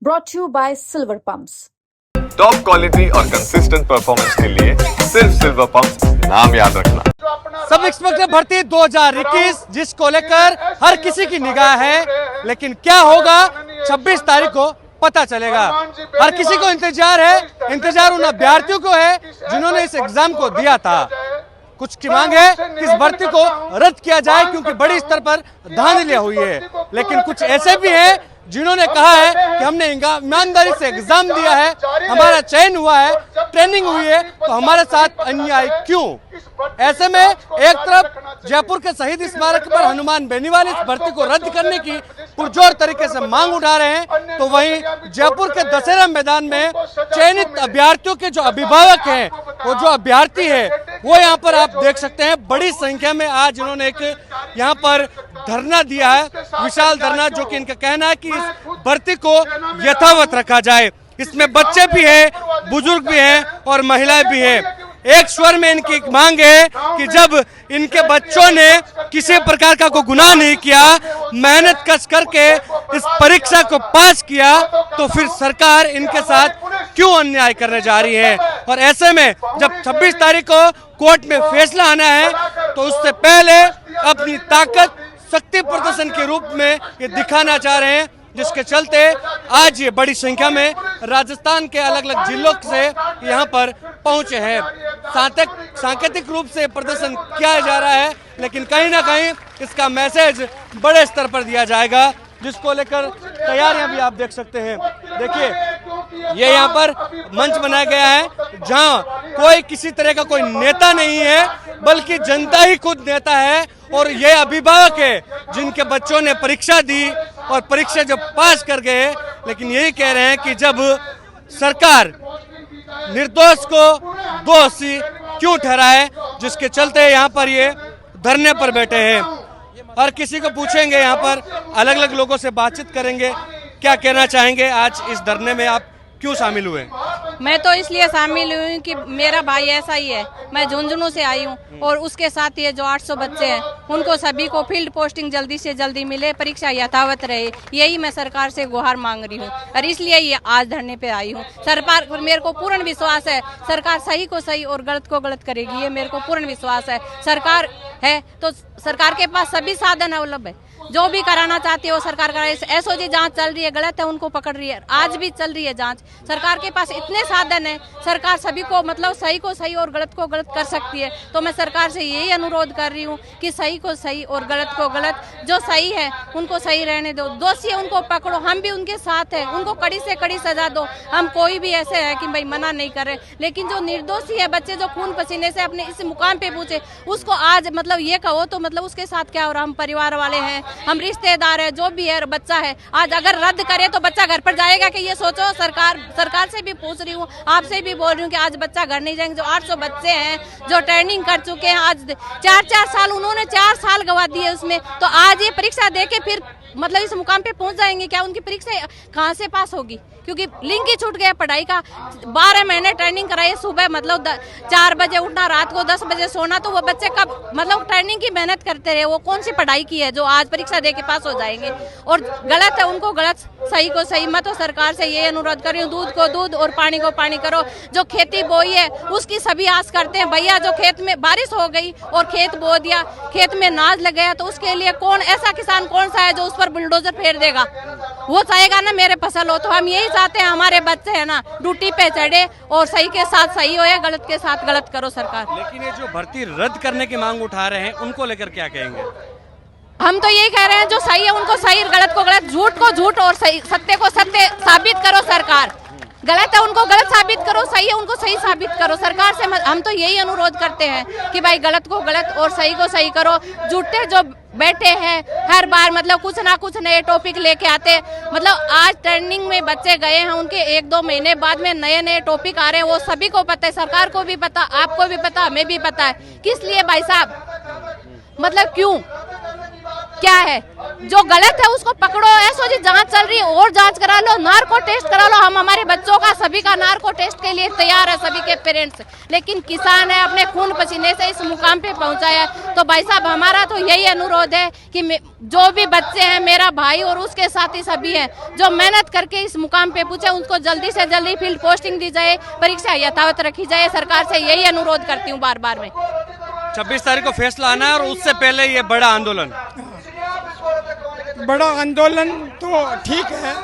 brought to you by Silver Pumps. Top quality और consistent performance के लिए सिर्फ सिल्वर पंप्स, नाम याद रखना। सब इंस्पेक्टर भर्ती 2021 जिसको लेकर हर किसी की निगाह है, लेकिन क्या होगा 26 तारीख को पता चलेगा। हर किसी को इंतजार उन अभ्यर्थियों को है जिन्होंने इस एग्जाम को दिया था। कुछ की मांग है कि इस भर्ती को रद्द किया जाए क्योंकि बड़ी स्तर पर धांधलियां हुई है, लेकिन कुछ ऐसे भी हैं जिन्होंने कहा है कि हमने ईमानदारी से एग्जाम दिया है, हमारा चयन हुआ है, ट्रेनिंग हुई है, तो हमारे साथ अन्याय क्यों। ऐसे में एक तरफ जयपुर के शहीद स्मारक पर हनुमान बेनीवाल इस भर्ती को रद्द करने की पुरजोर तरीके से मांग उठा रहे हैं, तो वहीं जयपुर के दशहरा मैदान में चयनित अभ्यर्थियों के जो अभिभावक हैं, वो जो अभ्यर्थी है, वो यहाँ पर आप देख सकते हैं बड़ी संख्या में आज इन्होंने एक यहाँ पर धरना दिया है, विशाल धरना, जो कि इनका कहना है कि इस भर्ती को यथावत रखा जाए। इसमें बच्चे भी हैं, बुजुर्ग भी हैं और महिलाएं भी हैं। एक स्वर में इनकी मांग है कि जब इनके बच्चों ने किसी प्रकार का कोई गुनाह नहीं किया, मेहनत कस करके इस परीक्षा को पास किया, तो फिर सरकार इनके साथ क्यों अन्याय करने जा रही है। और ऐसे में जब 26 तारीख को कोर्ट में फैसला आना है, तो उससे पहले अपनी ताकत शक्ति प्रदर्शन के रूप में ये दिखाना चाह रहे हैं, जिसके चलते आज ये बड़ी संख्या में राजस्थान के अलग अलग जिलों से यहाँ पर पहुंचे हैं। सांकेतिक रूप से प्रदर्शन किया जा रहा है, लेकिन कहीं ना कहीं इसका मैसेज बड़े स्तर पर दिया जाएगा, जिसको लेकर तैयारियां भी आप देख सकते हैं। देखिए, ये यहाँ पर मंच बनाया गया है जहां कोई किसी तरह का कोई नेता नहीं है, बल्कि जनता ही खुद नेता है। और ये अभिभावक है जिनके बच्चों ने परीक्षा दी और परीक्षा जब पास कर गए, लेकिन यही कह रहे हैं कि जब सरकार निर्दोष को दोषी क्यों ठहराए, जिसके चलते यहाँ पर ये धरने पर बैठे हैं। हर किसी को पूछेंगे, यहाँ पर अलग अलग लोगों से बातचीत करेंगे, क्या कहना चाहेंगे आज इस धरने में आप क्यों शामिल हुए। मैं तो इसलिए शामिल हुई कि मेरा भाई ऐसा ही है, मैं झुंझुनू से आई हूँ और उसके साथ ये जो 800 बच्चे हैं, उनको सभी को फील्ड पोस्टिंग जल्दी से जल्दी मिले, परीक्षा यथावत रहे, यही मैं सरकार से गुहार मांग रही हूँ और इसलिए ये आज धरने पे आई हूँ। सरकार पर मेरे को पूर्ण विश्वास है, सरकार सही को सही और गलत को गलत करेगी, ये मेरे को पूर्ण विश्वास है। सरकार है तो सरकार के पास सभी साधन अवलंबन है, जो भी कराना चाहती है वो सरकार करा। एसओजी जांच चल रही है, गलत है उनको पकड़ रही है, आज भी चल रही है जांच। सरकार के पास इतने साधन है, सरकार सभी को मतलब सही को सही और गलत को गलत कर सकती है। तो मैं सरकार से यही अनुरोध कर रही हूँ कि सही को सही और गलत को गलत, जो सही है उनको सही रहने दो, दोषी है उनको पकड़ो, हम भी उनके साथ हैं, उनको कड़ी से कड़ी सजा दो। हम कोई भी ऐसे है कि भाई मना नहीं कर रहे, लेकिन जो निर्दोषी है बच्चे जो खून पसीने से अपने इस मुकाम पे पहुंचे, उसको आज मतलब ये कहो तो मतलब उसके साथ क्या हो रहा। हम परिवार वाले हैं, हम रिश्तेदार है, जो भी है बच्चा है, आज अगर रद्द करे तो बच्चा घर पर जाएगा कि ये सोचो। सरकार से भी पूछ रही हूँ, आपसे भी बोल रही हूँ कि आज बच्चा घर नहीं जाएंगे। जो 800 बच्चे हैं जो ट्रेनिंग कर चुके हैं, आज 4-4 साल उन्होंने 4 साल गवा दिए उसमें, तो आज ये परीक्षा दे के फिर मतलब इस मुकाम पे पहुंच जाएंगे क्या? उनकी परीक्षा कहाँ से पास होगी? क्योंकि लिंक ही छूट गया पढ़ाई का। 12 महीने ट्रेनिंग कराई, सुबह मतलब 4 बजे उठना, रात को 10 बजे सोना, तो वो बच्चे कब मतलब ट्रेनिंग की मेहनत करते रहे, वो कौन सी पढ़ाई की है जो आज परीक्षा दे के पास हो जाएंगे। और गलत है उनको गलत, सही को सही। मैं तो सरकार से ये अनुरोध कर रही हूँ, दूध को दूध और पानी को पानी करो। जो खेती बोई है उसकी सभी आस करते हैं भैया, जो खेत में बारिश हो गई और खेत बो दिया, खेत में नाज लग गया, तो उसके लिए कौन ऐसा किसान कौन सा है जो उस पर बुलडोजर फेर देगा? वो चाहेगा ना मेरे फसल हो। तो हम यही चाहते हैं हमारे बच्चे है ना ड्यूटी पे चढ़े और सही के साथ सही हो या गलत के साथ गलत करो सरकार। लेकिन ये जो भर्ती रद्द करने की मांग उठा रहे हैं, उनको लेकर क्या कहेंगे? हम तो यही कह रहे हैं, जो सही है उनको सही, गलत को गलत, झूठ को झूठ और सही, सत्य को सत्य साबित करो। सरकार गलत है उनको गलत साबित करो, सही है उनको सही साबित करो। सरकार से हम तो यही अनुरोध करते हैं कि भाई गलत को गलत और सही को सही करो। झूठे जो बैठे हैं हर बार मतलब कुछ ना कुछ नए टॉपिक लेके आते, मतलब आज ट्रेनिंग में बच्चे गए हैं, उनके 1-2 महीने बाद में नए नए टॉपिक आ रहे हैं, वो सभी को पता है, सरकार को भी पता, आपको भी पता, हमें भी पता है। किस लिए भाई साहब, मतलब क्यों? क्या है, जो गलत है उसको पकड़ो। ऐसो जी जांच चल रही है और जांच करा लो, नार्को टेस्ट करा लो। हम हमारे बच्चों का सभी का नार्को टेस्ट के लिए तैयार है, सभी के पेरेंट्स। लेकिन किसान है अपने खून पसीने से इस मुकाम पे पहुंचा है। तो भाई साहब हमारा तो यही अनुरोध है कि जो भी बच्चे हैं, मेरा भाई और उसके साथी सभी हैं, जो मेहनत करके इस मुकाम पे पूछे, उनको जल्दी से जल्दी फील्ड पोस्टिंग दी जाए, परीक्षा यथावत रखी जाए। सरकार से यही अनुरोध करती हूँ बार बार में। 26 तारीख को फैसला आना है और उससे पहले ये बड़ा आंदोलन तो ठीक है।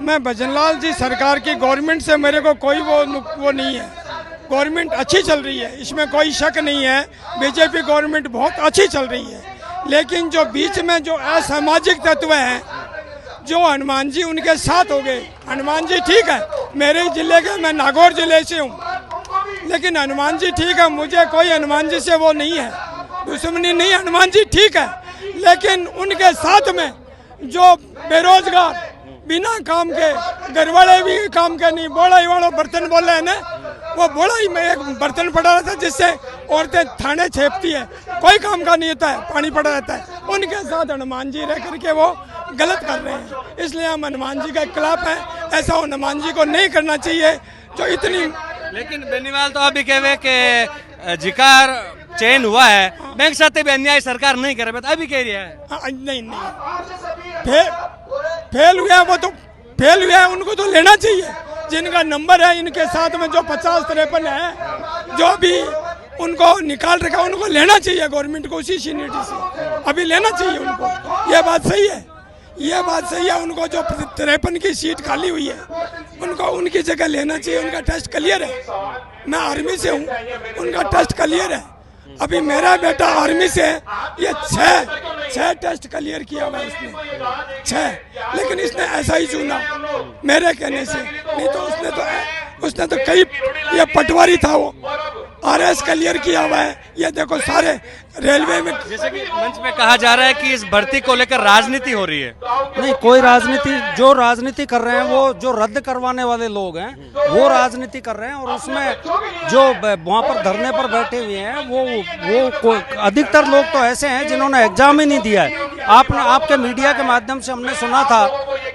मैं भजनलाल जी, सरकार की गवर्नमेंट से मेरे को कोई वो नहीं है। गवर्नमेंट अच्छी चल रही है, इसमें कोई शक नहीं है। बीजेपी गवर्नमेंट बहुत अच्छी चल रही है। लेकिन जो बीच में जो असामाजिक तत्व हैं, जो हनुमान जी उनके साथ हो गए। हनुमान जी ठीक है, मेरे जिले के, मैं नागौर जिले से हूँ, लेकिन हनुमान जी ठीक है, मुझे कोई हनुमान जी से वो नहीं है, दुश्मनी नहीं। हनुमान जी ठीक है, लेकिन उनके साथ में जो बेरोजगार, बिना काम के, घर वाले भी काम के नहीं, बोला ही वालों बर्तन बोले है ना, वो बोला ही में एक बर्तन पड़ा रहता है जिससे औरतें थाने छेपती है, कोई काम का नहीं होता है, पानी पड़ा रहता है। उनके साथ हनुमान जी रह करके वो गलत कर रहे हैं, इसलिए हम हनुमान जी के खिलाफ हैं। ऐसा हनुमान जी को नहीं करना चाहिए जो इतनी। लेकिन बेनीवाल तो अभी कहे कि जिकार चयन हुआ है, बैंक साथ भी अन्याय सरकार नहीं कर रही, अभी कह रही है नहीं फेल हुआ है, वो तो फेल हुआ है, उनको तो लेना चाहिए। जिनका नंबर है, इनके साथ में जो 50-53 है, जो भी उनको निकाल रखा, उनको लेना चाहिए गवर्नमेंट को उसी सीनियरिटी से, अभी लेना चाहिए उनको। ये बात सही है, ये बात सही है। उनको जो 53 की सीट खाली हुई है, उनको उनकी जगह लेना चाहिए। उनका टेस्ट क्लियर है, मैं आर्मी से हूँ, उनका टेस्ट क्लियर है। अभी मेरा बेटा आर्मी से है, ये 6 टेस्ट क्लियर किया हुआ इसने, 6, लेकिन इसने ऐसा ही चुना मेरे कहने से। नहीं तो उसने तो कई, ये पटवारी था, वो RS क्लियर किया हुआ है। ये देखो सारे रेलवे में, जैसे कि मंच में कहा जा रहा है कि इस भर्ती को लेकर राजनीति हो रही है। नहीं, कोई राजनीति, जो राजनीति कर रहे हैं वो जो रद्द करवाने वाले लोग हैं वो राजनीति कर रहे हैं। और उसमें जो वहाँ पर धरने पर बैठे हुए हैं वो अधिकतर लोग तो ऐसे हैं जिन्होंने एग्जाम ही नहीं दिया है। आपके मीडिया के माध्यम से हमने सुना था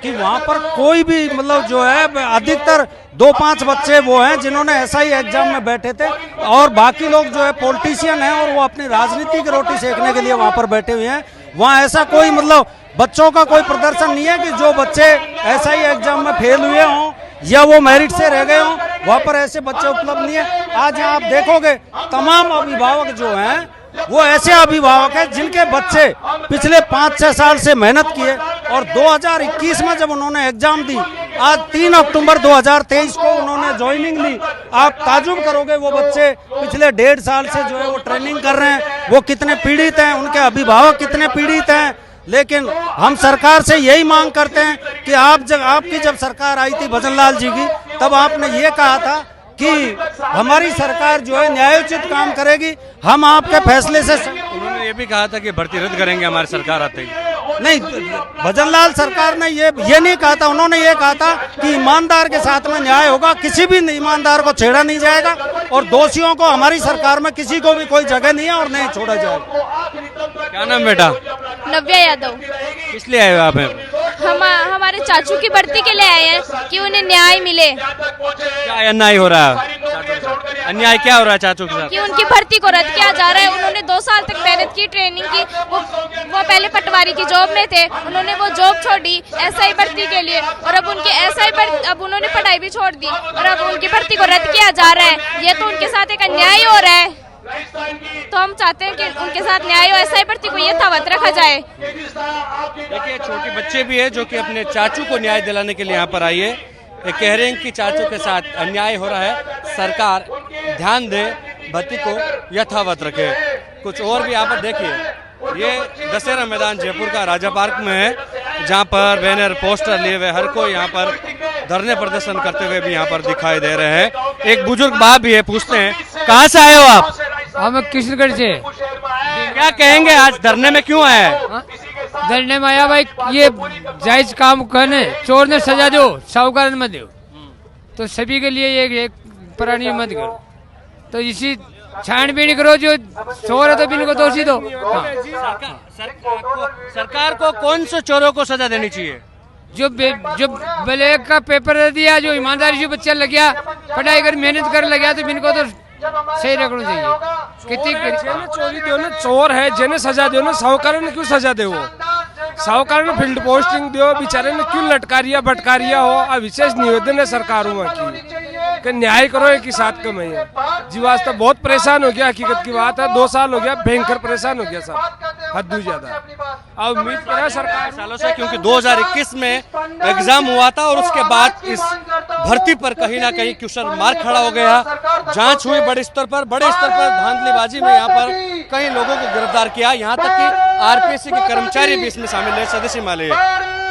कि वहाँ पर कोई भी मतलब जो है अधिकतर 2-5 बच्चे वो हैं जिन्होंने SI एग्जाम में बैठे थे, और बाकी लोग जो है पॉलिटिशियन हैं और वो अपनी राजनीति की रोटी सेकने के लिए वहाँ पर बैठे हुए हैं। वहाँ ऐसा कोई मतलब बच्चों का कोई प्रदर्शन नहीं है कि जो बच्चे SI एग्जाम में फेल हुए हों या वो मेरिट से रह गए हों, वहाँ पर ऐसे बच्चे उपलब्ध नहीं है। आज यहाँ आप देखोगे तमाम अभिभावक जो हैं वो ऐसे अभिभावक हैं जिनके बच्चे पिछले 5-6 साल से मेहनत किए, और 2021 में जब उन्होंने एग्जाम दी, आज 3 अक्टूबर 2023 को उन्होंने ज्वाइनिंग ली। आप ताजुब करोगे, वो बच्चे पिछले 1.5 साल से जो है वो ट्रेनिंग कर रहे हैं, वो कितने पीड़ित हैं, उनके अभिभावक कितने पीड़ित हैं। लेकिन हम सरकार से यही मांग करते हैं कि आपकी जब सरकार आई थी भजनलाल जी की, तब आपने ये कहा था कि हमारी सरकार जो है न्यायोचित काम करेगी, हम आपके फैसले से। उन्होंने ये भी कहा था कि भर्ती रद्द करेंगे हमारी सरकार आते ही। नहीं, भजनलाल सरकार ने ये नहीं कहा था। उन्होंने ये कहा था कि ईमानदार के साथ में न्याय होगा, किसी भी ईमानदार को छेड़ा नहीं जाएगा, और दोषियों को हमारी सरकार में किसी को भी कोई जगह नहीं है और नहीं छोड़ा जाएगा। क्या नाम बेटा? नव्या यादव। किस लिए आए हो आप? हमारे चाचू की भर्ती के लिए आए हैं कि उन्हें न्याय मिले। क्या अन्याय हो रहा है? अन्याय क्या हो रहा है चाचू के साथ? कि उनकी भर्ती को रद्द किया जा रहा है। उन्होंने 2 साल तक मेहनत की, ट्रेनिंग की। वो पहले पटवारी की जॉब में थे, उन्होंने वो जॉब छोड़ी SI भर्ती के लिए, और अब उनकी अब उन्होंने पढ़ाई भी छोड़ दी, और अब उनकी भर्ती को रद्द किया जा रहा है। ये तो उनके साथ एक अन्याय हो रहा है। तो हम चाहते हैं कि उनके साथ न्याय हो, SI भर्ती को यथावत रखा जाए। देखिए, छोटे बच्चे भी है जो कि अपने चाचू को न्याय दिलाने के लिए यहाँ पर आई है। ये कह रहे हैं कि चाचू के साथ अन्याय हो रहा है, सरकार ध्यान दे, भर्ती को यथावत रखे। कुछ और भी यहाँ पर देखिए, ये दशहरा मैदान जयपुर का राजा पार्क में है, जहाँ पर बैनर पोस्टर लिए हुए हर कोई यहाँ पर धरने प्रदर्शन करते हुए भी यहाँ पर दिखाई दे रहे हैं। एक बुजुर्ग बाप भी है, पूछते हैं कहाँ से आए हो आप? हम किशनगढ़ से। क्या कहेंगे, आज धरने में क्यों आए हैं? धरने में आया भाई, ये जायज काम करने, चोर ने सजा दो, साहूकार ने मत दो, तो सभी के लिए एक प्राणी मत करो। तो इसी छानबीन करो, जो चोर है तो बिल्कुल दोषी दो। हाँ। सरकार को कौन से चोरों को सजा देनी चाहिए? जो ब्लैक का पेपर दे दिया, जो ईमानदारी से बच्चा लग गया, पढ़ाई कर मेहनत कर लग गया, तो इनको तो सही रखना चाहिए। कितनी चोरी दो ना, चोर है जिन्हें सजा दो ना, साहूकार ने क्यों सजा दे? वो साहूकार ने फील्ड पोस्टिंग दो, बेचारे ने क्यों लटकारिया भटकारिया हो। अब विशेष निवेदन है सरकारों की न्याय करो एक ही साथ कम है। जी वास्ते बहुत परेशान हो गया, हकीकत की बात है। 2 साल हो गया, भयंकर परेशान हो गया सब, हद ज्यादा। अब उम्मीद करें सरकार सालों से, क्योंकि 2021 में एग्जाम हुआ था और उसके बाद इस भर्ती पर कहीं ना कहीं क्वेश्चन मार्क खड़ा हो गया। जांच हुई बड़े स्तर पर धांधलीबाजी में यहाँ पर कई लोगों को गिरफ्तार किया। यहाँ तक कि आरपीएससी के कर्मचारी भी इसमें शामिल है, सदस्य माले।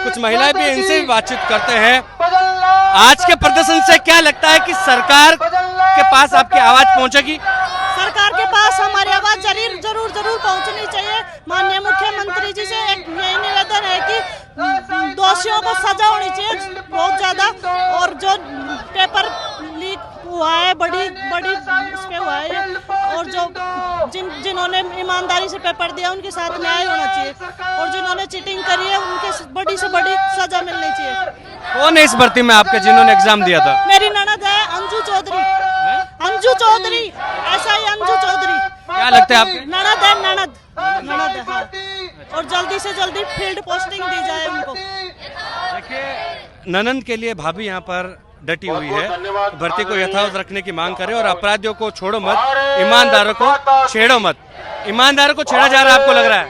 कुछ महिलाएं भी इनसे भी बातचीत करते हैं। आज के प्रदर्शन से क्या लगता है कि सरकार के पास आपकी आवाज पहुंचेगी? सरकार के पास हमारी आवाज जरूर पहुंचनी चाहिए। माननीय मुख्यमंत्री जी से एक यही निवेदन है कि दोषियों को सजा होनी चाहिए बहुत ज्यादा, और जो पेपर लीक हुआ है बड़ी उस पे हुआ है, और जो जिन्होंने ईमानदारी से पेपर दिया उनके साथ न्याय होना चाहिए, और जिन्होंने चीटिंग करी है उनके बड़ी से बड़ी सजा मिलनी चाहिए। कौन है इस भर्ती में आपके जिन्होंने एग्जाम दिया था? मेरी ननद है अंजू चौधरी, ऐसा ही अंजू चौधरी। क्या लगता है आप? ननद है हाँ। और जल्दी से जल्दी फील्ड पोस्टिंग दी जाए उनको। देखिए, ननद के लिए भाभी यहाँ पर डटी हुई है, भर्ती को यथावत रखने की मांग करे और अपराधियों को छोड़ो मत, ईमानदारों को छेड़ो मत। ईमानदारों को छेड़ा जा रहा है, आपको लग रहा है?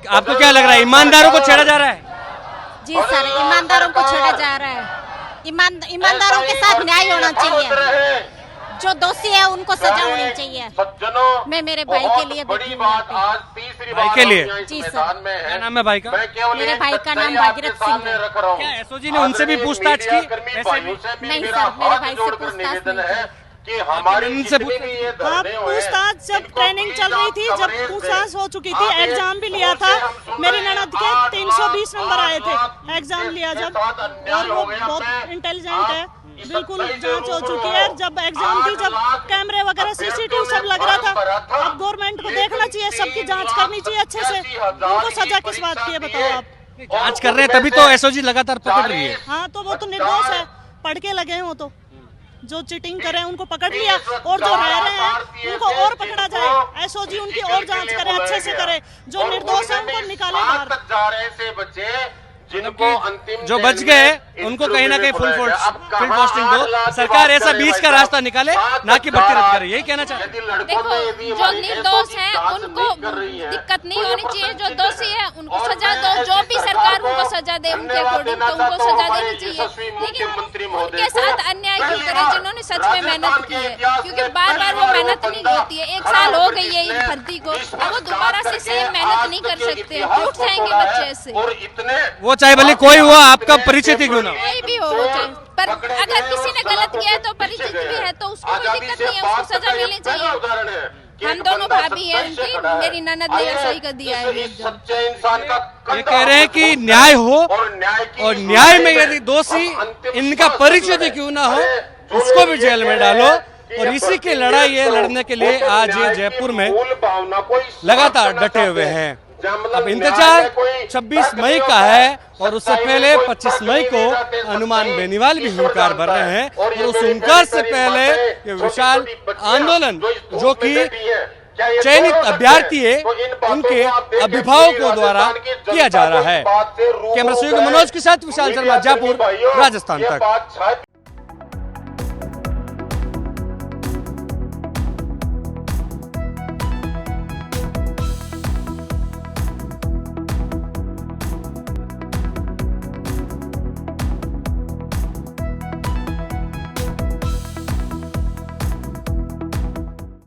आपको क्या लग रहा है, ईमानदारों को छेड़ा जा रहा है? जी सर, ईमानदारों को छेड़ा जा रहा है। ईमानदारों के साथ न्याय होना चाहिए। जो दोषी है उनको सजा होनी चाहिए। मैं मेरे भाई के लिए बैठी हूं यहाँ पे। भाई के लिए? जी सर। क्या नाम है भाई का? मेरे भाई का नाम भागीरथ सिंह है। क्या एसओजी ने उनसे भी पूछताछ की? नहीं सर, मेरे भाई से पूछताछ नहीं की। उनसे हाँ, पूछताछ जब ट्रेनिंग चल रही थी, जब पूछताछ हो चुकी थी, एग्जाम भी लिया था। मेरी ननद के 320 नंबर आए थे एग्जाम लिया जब, और वो बहुत इंटेलिजेंट है, बिल्कुल जांच हो चुकी है। जब एग्जाम थी, जब कैमरे वगैरह सीसीटीवी सब लग रहा था। अब गवर्नमेंट को देखना चाहिए, सबकी जांच करनी चाहिए अच्छे से। उनको सजा किस बात की है बताओ आप? जांच कर रहे हैं तभी तो एसओजी लगातार पकड़ रही है। हाँ, तो वो तो निर्दोष है, पढ़ के लगे हैं वो तो। जो चीटिंग करे उनको पकड़ लिया, और जो रह रहे हैं उनको और पकड़ा जाए। एसओजी उनकी और जांच करे, अच्छे से करे। जो निर्दोष है उनको निकाले बाहर। जो बच गए उनको कहीं ना कहीं फील्ड पोस्टिंग दो। सरकार ऐसा बीच का रास्ता निकाले, ना कि भर्ती रद्द करे। यही कहना चाहते हैं। देखो, जो निर्दोष है उनको दिक्कत नहीं होनी चाहिए, जो दोषी है उनको सजा दो। जो भी सरकार उनको सजा दे उनके अकॉर्डिंग, तो उनको सजा देनी चाहिए। लेकिन उनके साथ अन्याय क्यों करे जिन्होंने सच में मेहनत की है? क्योंकि बार बार वो मेहनत नहीं होती है। 1 साल हो गई है इस भर्ती को, अब वो दोबारा से सेम मेहनत नहीं कर सकते, टूट जाएंगे बच्चे से। वो चाहे भले कोई हुआ, आपका परिचित ही क्यों ना कोई भी हो, पर अगर किसी ने गलत किया है तो परिचित भी है तो उसको कोई दिक्कत नहीं है, उसको सजा मिलनी चाहिए। हम दोनों भाभी हैं उनकी, मेरी ननद ने ऐसा ही कर दिया है। ये कह रहे हैं कि न्याय हो, और न्याय में यदि दोषी इनका परिचित ही क्यों ना हो, उसको भी जेल में डालो। और इसी की लड़ाई है, लड़ने के लिए आज ये जयपुर में लगातार डटे हुए हैं। अब इंतजार 26 मई का है, और उससे पहले 25 मई को हनुमान बेनीवाल भी हुंकार भर रहे हैं। और उस हुंकार से पहले ये विशाल आंदोलन, जो कि चयनित अभ्यर्थी है उनके अभिभावकों द्वारा किया जा रहा है। कैमरा सहयोगी मनोज के साथ विशाल शर्मा, जयपुर, राजस्थान तक।